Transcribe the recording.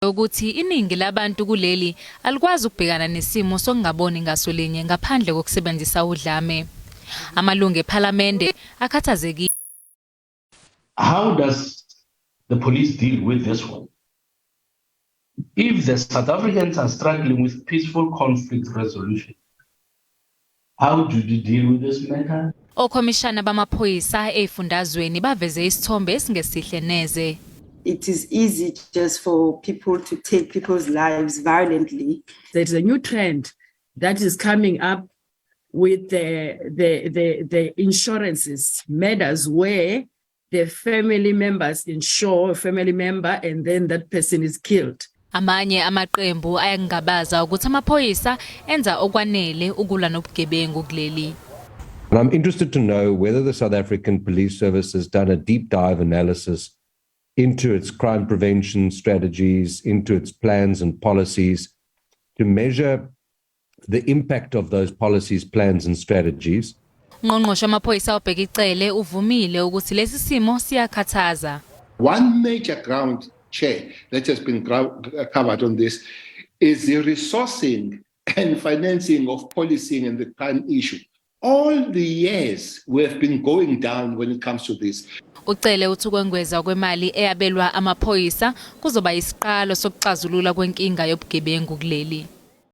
Ukuthi iningi labantu kuleli alikwazi ukubhekana nesimo sokungaboni ngasolinye ngaphandle kokusebenzisa udlame. Amalungu ePhalamende akhathazekile. How does the police deal with this one? If the South Africans are struggling with peaceful conflict resolution, how do you deal with this matter? Okomishana bamaphoyisa efundazweni baveze isithombe esingesihle neze. It is easy just for people to take people's lives violently. There's a new trend that is coming up with the insurances matters where the family members insure a family member and then that person is killed. Amanye amaqembu ayangabaza ukuthi amaphoyisa enza okwanele ukulwa nobugebengu kuleli. And I'm interested to know whether the South African Police Service has done a deep dive analysis into its crime prevention strategies, into its plans and policies, to measure the impact of those policies, plans and strategies. Ngqongqoshe amaphoyisa obheka icele uvumile ukuthi lesi simo siyakhathaza. One major ground, Chair, that has been covered on this is the resourcing and financing of policing and the crime issue. All the years we have been going down when it comes to this. Ucele uthi ukwengeza kwemali eyabelwa amaphoyisa kuzoba isiqalo sokuxazulula kwenkinga yobugebengu kuleli.